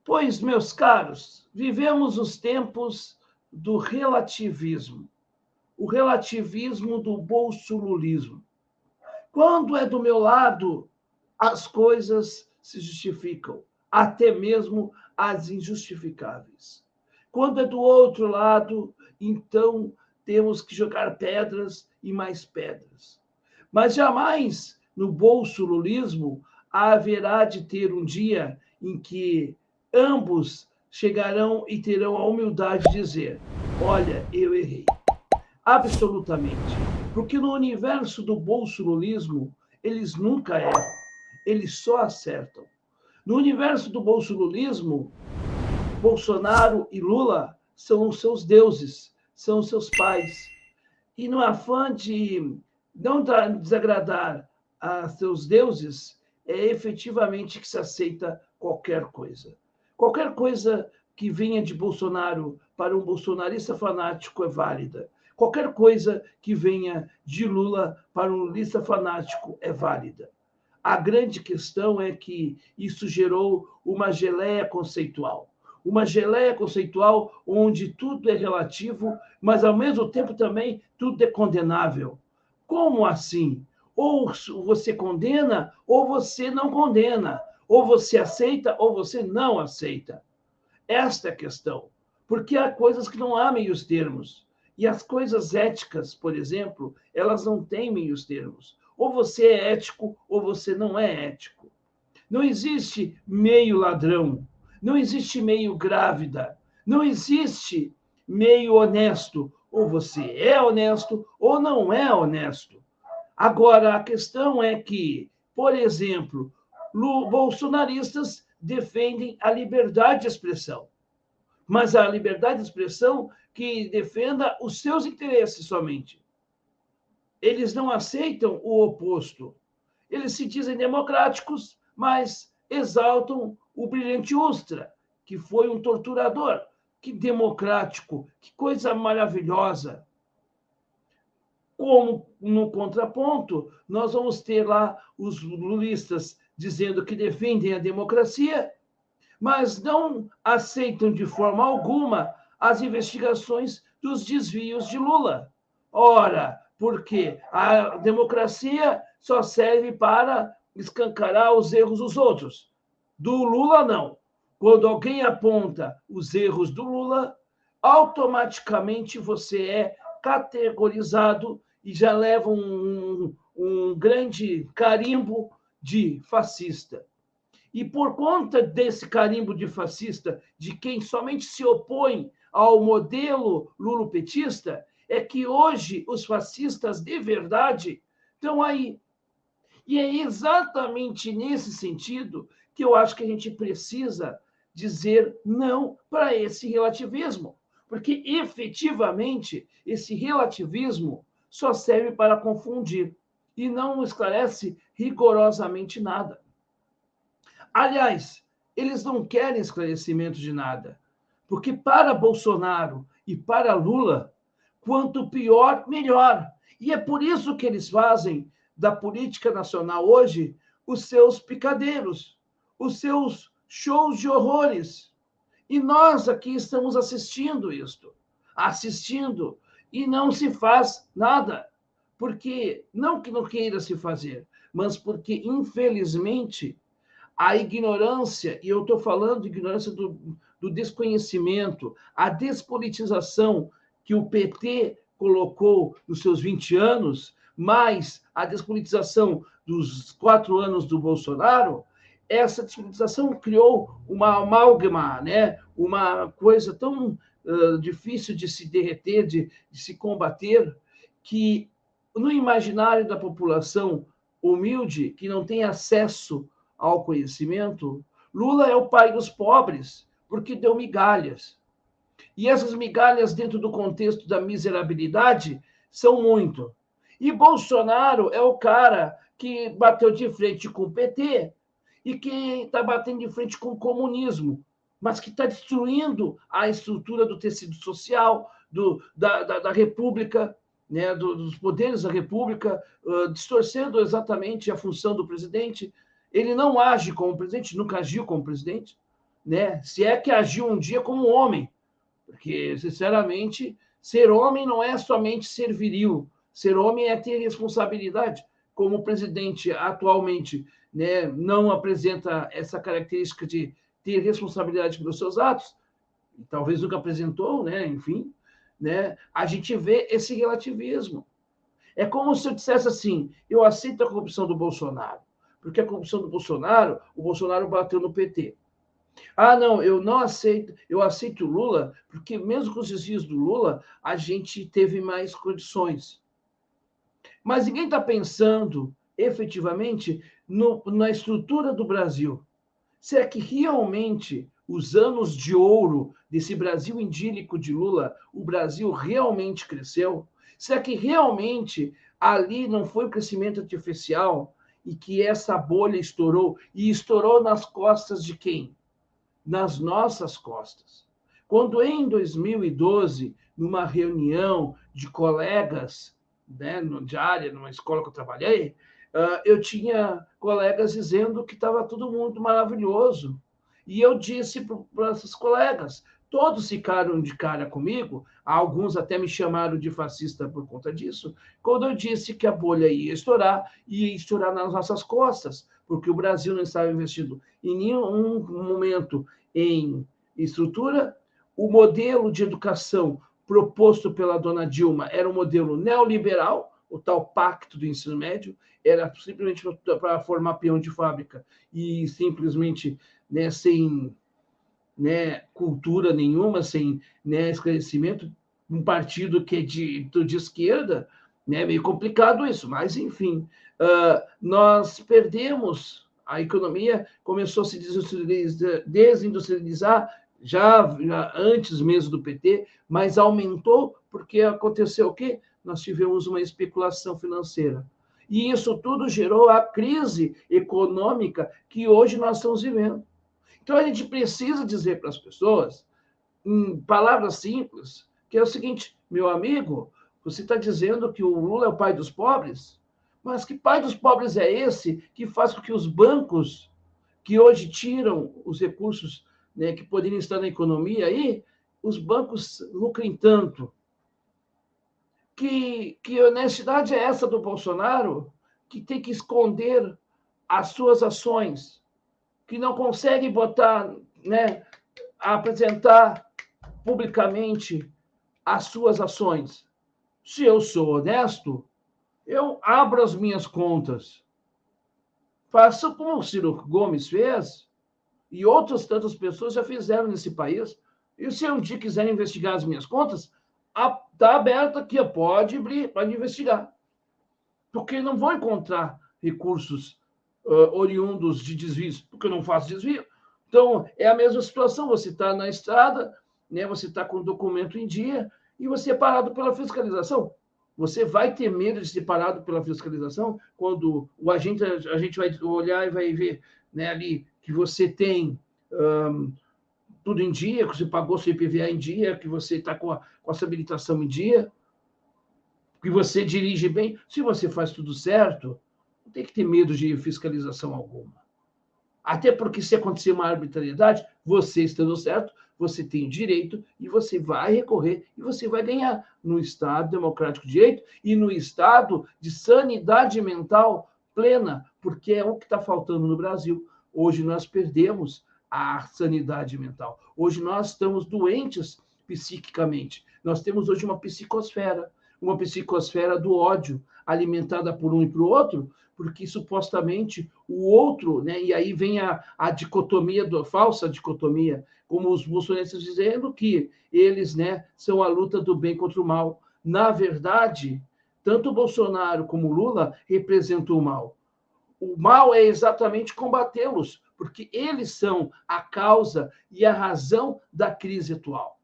Pois, meus caros, vivemos os tempos do relativismo, o relativismo do bolsolulismo. Quando é do meu lado, as coisas se justificam, até mesmo as injustificáveis. Quando é do outro lado, então temos que jogar pedras e mais pedras. Mas jamais no bolsolulismo haverá de ter um dia em que ambos chegarão e terão a humildade de dizer: olha, eu errei. Absolutamente. Porque no universo do bolsolulismo, eles nunca erram, eles só acertam. No universo do bolsolulismo, Bolsonaro e Lula são os seus deuses, são os seus pais. E no afã de não desagradar a seus deuses, é efetivamente que se aceita qualquer coisa. Qualquer coisa que venha de Bolsonaro para um bolsonarista fanático é válida. Qualquer coisa que venha de Lula para um lulista fanático é válida. A grande questão é que isso gerou uma geleia conceitual. Uma geleia conceitual onde tudo é relativo, mas ao mesmo tempo também tudo é condenável. Como assim? Ou você condena, ou você não condena. Ou você aceita, ou você não aceita. Esta é a questão. Porque há coisas que não há meios termos. E as coisas éticas, por exemplo, elas não têm meios termos. Ou você é ético, ou você não é ético. Não existe meio ladrão, não existe meio grávida, não existe meio honesto. Ou você é honesto ou não é honesto. Agora, a questão é que, por exemplo, bolsonaristas defendem a liberdade de expressão, mas a liberdade de expressão que defenda os seus interesses somente. Eles não aceitam o oposto. Eles se dizem democráticos, mas exaltam o brilhante Ustra, que foi um torturador. Que democrático, que coisa maravilhosa. Como no contraponto, nós vamos ter lá os lulistas dizendo que defendem a democracia, mas não aceitam de forma alguma as investigações dos desvios de Lula. Ora, porque a democracia só serve para escancarar os erros dos outros. Do Lula, não. Quando alguém aponta os erros do Lula, automaticamente você é categorizado e já leva um grande carimbo de fascista. E por conta desse carimbo de fascista, de quem somente se opõe ao modelo lulopetista, é que hoje os fascistas de verdade estão aí. E é exatamente nesse sentido que eu acho que a gente precisa dizer não para esse relativismo. Porque, efetivamente, esse relativismo só serve para confundir e não esclarece rigorosamente nada. Aliás, eles não querem esclarecimento de nada, porque para Bolsonaro e para Lula, quanto pior, melhor. E é por isso que eles fazem da política nacional hoje os seus picadeiros, os seus shows de horrores. E nós aqui estamos assistindo isto, assistindo, e não se faz nada. Porque, não que não queira se fazer, mas porque, infelizmente, a ignorância, e eu estou falando de ignorância do desconhecimento, a despolitização que o PT colocou nos seus 20 anos, mais a despolitização dos 4 anos do Bolsonaro, essa despolitização criou uma amálgama, né? Uma coisa tão difícil de se derreter, de se combater, que no imaginário da população humilde, que não tem acesso ao conhecimento, Lula é o pai dos pobres, porque deu migalhas. E essas migalhas, dentro do contexto da miserabilidade, são muito. E Bolsonaro é o cara que bateu de frente com o PT e que está batendo de frente com o comunismo, mas que está destruindo a estrutura do tecido social, da República, né, dos poderes da República, distorcendo exatamente a função do presidente. Ele não age como presidente, nunca agiu como presidente, né? Se é que agiu um dia como homem, porque, sinceramente, ser homem não é somente ser viril, ser homem é ter responsabilidade, como o presidente atualmente, né, não apresenta essa característica de ter responsabilidade pelos seus atos, talvez nunca apresentou, né, enfim, né, a gente vê esse relativismo. É como se eu dissesse assim, eu aceito a corrupção do Bolsonaro, porque a corrupção do Bolsonaro, o Bolsonaro bateu no PT. Ah, não, eu não aceito, eu aceito o Lula, porque mesmo com os desvios do Lula, a gente teve mais condições. Mas ninguém está pensando efetivamente na estrutura do Brasil. Será que realmente os anos de ouro desse Brasil idílico de Lula, o Brasil realmente cresceu? Será que realmente ali não foi o crescimento artificial e que essa bolha estourou? E estourou nas costas de quem? Nas nossas costas. Quando em 2012, numa reunião de colegas, né, de área, numa escola que eu trabalhei, eu tinha colegas dizendo que estava tudo muito maravilhoso. E eu disse para esses colegas, todos ficaram de cara comigo, alguns até me chamaram de fascista por conta disso, quando eu disse que a bolha ia estourar nas nossas costas, porque o Brasil não estava investindo em nenhum momento em estrutura. O modelo de educação proposto pela dona Dilma era um modelo neoliberal, o tal pacto do ensino médio, era simplesmente para formar peão de fábrica e simplesmente, né, sem, né, cultura nenhuma, sem, né, esclarecimento, um partido que é de esquerda, né, meio complicado isso, mas enfim, nós perdemos, a economia começou a se desindustrializar já antes mesmo do PT, mas aumentou porque aconteceu o quê? Nós tivemos uma especulação financeira. E isso tudo gerou a crise econômica que hoje nós estamos vivendo. Então, a gente precisa dizer para as pessoas, em palavras simples, que é o seguinte, meu amigo, você está dizendo que o Lula é o pai dos pobres? Mas que pai dos pobres é esse que faz com que os bancos, que hoje tiram os recursos, né, que poderiam estar na economia aí, os bancos lucrem tanto? Que honestidade é essa do Bolsonaro que tem que esconder as suas ações, que não consegue botar, né, apresentar publicamente as suas ações? Se eu sou honesto, eu abro as minhas contas, faço como o Ciro Gomes fez e outras tantas pessoas já fizeram nesse país. E se um dia quiserem investigar as minhas contas, está aberto aqui, pode investigar. Porque não vão encontrar recursos oriundos de desvios, porque eu não faço desvio. Então, é a mesma situação, você está na estrada, né, você está com o documento em dia e você é parado pela fiscalização. Você vai ter medo de ser parado pela fiscalização quando a gente vai olhar e vai ver, né, ali que você tem tudo em dia, que você pagou seu IPVA em dia, que você está com a sua habilitação em dia, que você dirige bem. Se você faz tudo certo, não tem que ter medo de fiscalização alguma. Até porque, se acontecer uma arbitrariedade, você estando certo, você tem direito e você vai recorrer e você vai ganhar no Estado democrático de direito e no Estado de sanidade mental plena, porque é o que está faltando no Brasil. Hoje nós perdemos a sanidade mental. Hoje nós estamos doentes psiquicamente. Nós temos hoje uma psicosfera do ódio, alimentada por um e por outro, porque supostamente o outro, né? E aí vem a dicotomia, falsa dicotomia, como os bolsonaristas dizendo que eles, né, são a luta do bem contra o mal. Na verdade, tanto o Bolsonaro como o Lula representam o mal. O mal é exatamente combatê-los, porque eles são a causa e a razão da crise atual.